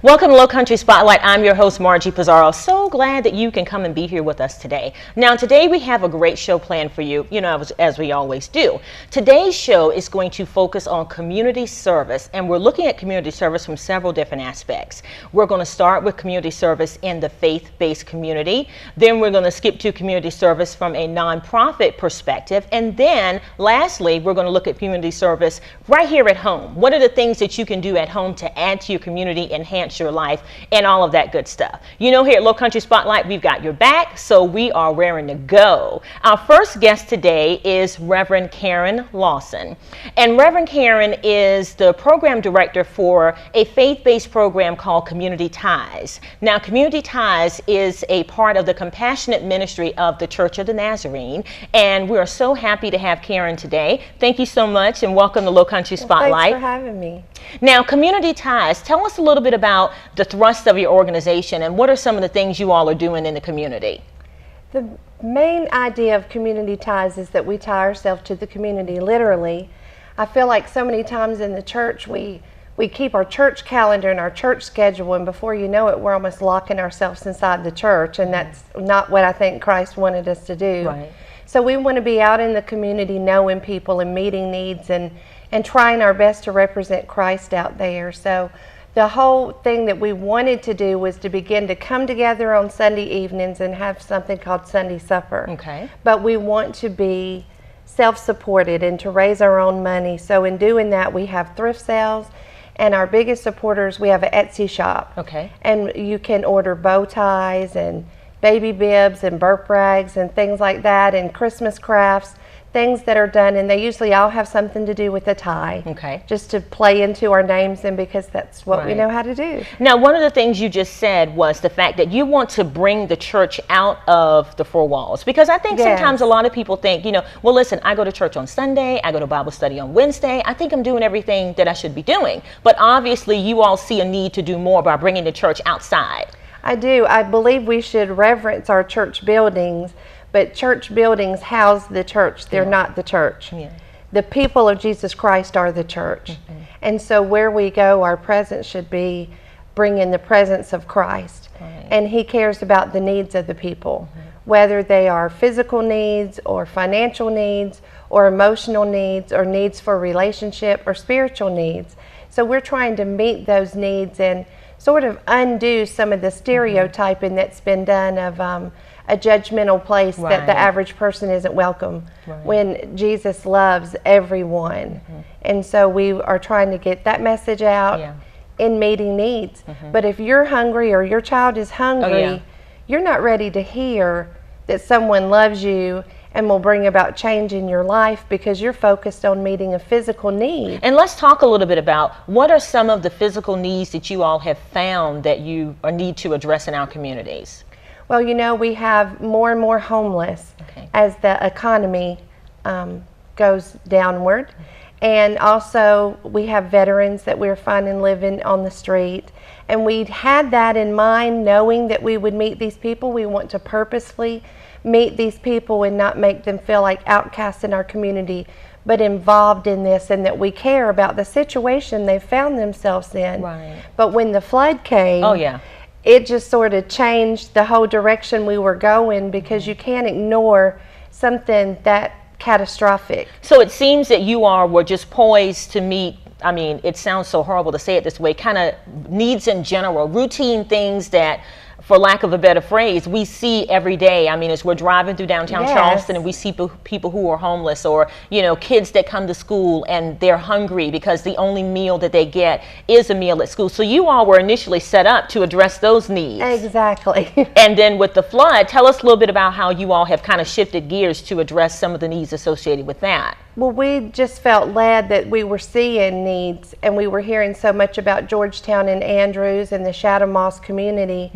Welcome to Low Country Spotlight. I'm your host, Margie Pizarro. So glad that you can come and be here with us today. Now, today we have a great show planned for you, as we always do. Today's show is going to focus on community service, and we're looking at community service from several different aspects. We're going to start with community service in the faith-based community. Then we're going to skip to community service from a nonprofit perspective. And then, lastly, we're going to look at community service right here at home. What are the things that you can do at home to add to your community, enhance your life, and all of that good stuff? Here at Low Country Spotlight, we've got your back, so we are raring to go. Our first guest today is Reverend Karen Lawson. And Reverend Karen is the program director for a faith-based program called Community Ties. Now, Community Ties is a part of the compassionate ministry of the Church of the Nazarene, and we are so happy to have Karen today. Thank you so much, and welcome to Low Country Spotlight. Thanks for having me. Now, Community Ties, tell us a little bit about the thrust of your organization and what are some of the things you all are doing in the community? The main idea of Community Ties is that we tie ourselves to the community, literally. I feel like so many times in the church we keep our church calendar and our church schedule, and before you know it, we're almost locking ourselves inside the church, and that's not what I think Christ wanted us to do. Right. So we want to be out in the community knowing people and meeting needs and trying our best to represent Christ out there. So the whole thing that we wanted to do was to begin to come together on Sunday evenings and have something called Sunday Supper. Okay. But we want to be self-supported and to raise our own money. So in doing that, we have thrift sales, and our biggest supporters, we have an Etsy shop. Okay. And you can order bow ties and baby bibs and burp rags and things like that, and Christmas crafts, things that are done, and they usually all have something to do with a tie. Okay. Just to play into our names, and because that's what we know how to do. Now, one of the things you just said was the fact that you want to bring the church out of the four walls, because I think sometimes a lot of people think, well, listen, I go to church on Sunday, I go to Bible study on Wednesday, I think I'm doing everything that I should be doing. But obviously you all see a need to do more by bringing the church outside. I do. I believe we should reverence our church buildings, but church buildings house the church. They're not the church. Yeah. The people of Jesus Christ are the church. Mm-hmm. And so where we go, our presence should be bringing the presence of Christ. Right. And He cares about the needs of the people, whether they are physical needs or financial needs or emotional needs or needs for relationship or spiritual needs. So we're trying to meet those needs and sort of undo some of the stereotyping that's been done of a judgmental place that the average person isn't welcome, when Jesus loves everyone. And so we are trying to get that message out in meeting needs. But if you're hungry or your child is hungry, you're not ready to hear that someone loves you and will bring about change in your life because you're focused on meeting a physical need. And let's talk a little bit about what are some of the physical needs that you all have found that you need to address in our communities? Well, we have more and more homeless as the economy goes downward. And also we have veterans that we're finding living on the street. And we had that in mind, knowing that we would meet these people. We want to purposefully meet these people and not make them feel like outcasts in our community, but involved in this, and that we care about the situation they found themselves in. Right. But when the flood came, it just sort of changed the whole direction we were going, because you can't ignore something that catastrophic. So it seems that you all were just poised to meet, I mean, it sounds so horrible to say it this way, kind of needs in general, routine things that, for lack of a better phrase, we see every day. I mean, as we're driving through downtown Charleston and we see people who are homeless, or, kids that come to school and they're hungry because the only meal that they get is a meal at school. So you all were initially set up to address those needs. Exactly. And then with the flood, tell us a little bit about how you all have kind of shifted gears to address some of the needs associated with that. Well, we just felt led that we were seeing needs, and we were hearing so much about Georgetown and Andrews and the Shadow Moss community.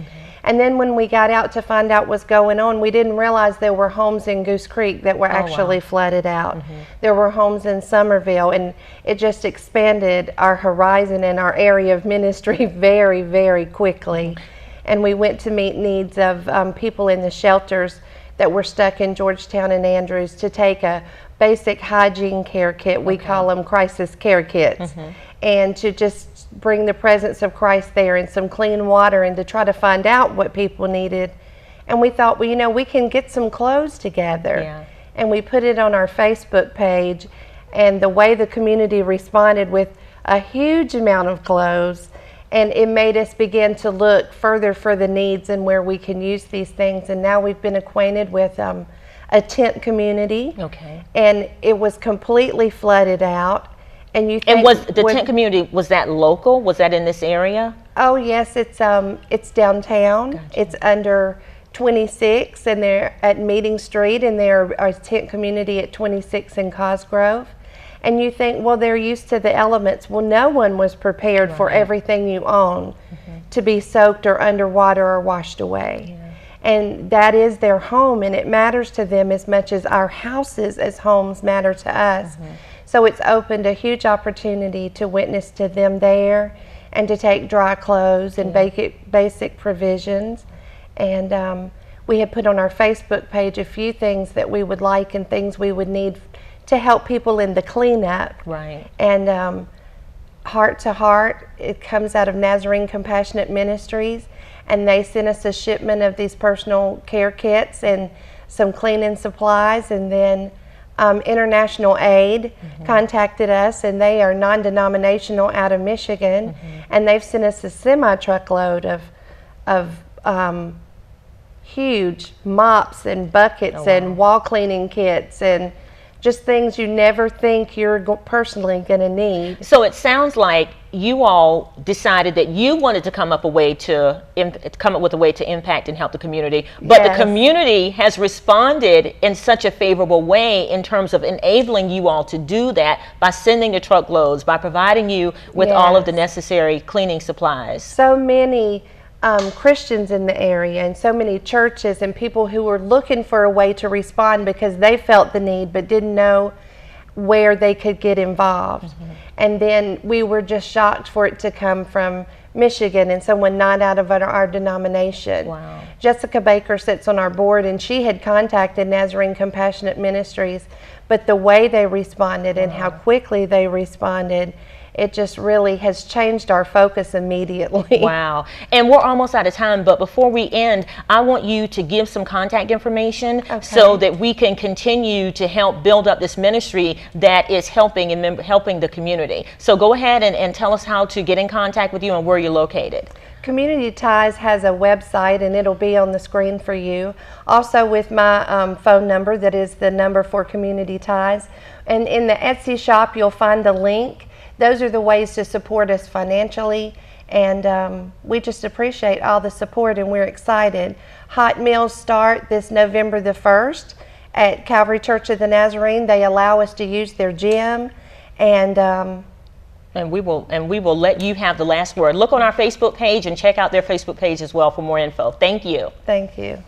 And then when we got out to find out what's going on, we didn't realize there were homes in Goose Creek that were actually flooded out. There were homes in Somerville, and it just expanded our horizon and our area of ministry very, very quickly. and we went to meet needs of people in the shelters that were stuck in Georgetown and Andrews to take a basic hygiene care kit. We call them crisis care kits. And to just bring the presence of Christ there and some clean water and to try to find out what people needed. And we thought, well, you know, we can get some clothes together. Yeah. And we put it on our Facebook page, and the way the community responded with a huge amount of clothes, and it made us begin to look further for the needs and where we can use these things. And now we've been acquainted with a tent community. Okay. And it was completely flooded out. And you think, and was the tent community, was that local? Was that in this area? Oh yes, it's downtown. Gotcha. It's under 26, and they're at Meeting Street, and they're a tent community at 26 in Cosgrove. And you think, well, they're used to the elements. Well, no one was prepared for everything you own to be soaked or underwater or washed away. And that is their home, and it matters to them as much as our houses as homes matter to us. So it's opened a huge opportunity to witness to them there and to take dry clothes and basic provisions. And we had put on our Facebook page a few things that we would like and things we would need to help people in the cleanup. Right. And Heart to Heart, it comes out of Nazarene Compassionate Ministries, and they sent us a shipment of these personal care kits and some cleaning supplies. And then International Aid contacted us, and they are non-denominational out of Michigan, and they've sent us a semi-truckload of huge mops and buckets and wall cleaning kits and just things you never think you're personally going to need. So it sounds like you all decided that you wanted to come up with a way to impact and help the community, but the community has responded in such a favorable way in terms of enabling you all to do that by sending the truckloads, by providing you with all of the necessary cleaning supplies. So many Christians in the area, and so many churches and people who were looking for a way to respond because they felt the need but didn't know where they could get involved. And then we were just shocked for it to come from Michigan and someone not out of our denomination. Wow. Jessica Baker sits on our board, and she had contacted Nazarene Compassionate Ministries, but the way they responded and how quickly they responded, it just really has changed our focus immediately. Wow. And we're almost out of time, but before we end, I want you to give some contact information so that we can continue to help build up this ministry that is helping the community. So go ahead and tell us how to get in contact with you and where you're located. Community Ties has a website, and it'll be on the screen for you. Also with my phone number, that is the number for Community Ties. And in the Etsy shop, you'll find a link. Those are the ways to support us financially, and we just appreciate all the support, and we're excited. Hot meals start this November the 1st at Calvary Church of the Nazarene. They allow us to use their gym, and we will let you have the last word. Look on our Facebook page and check out their Facebook page as well for more info. Thank you. Thank you.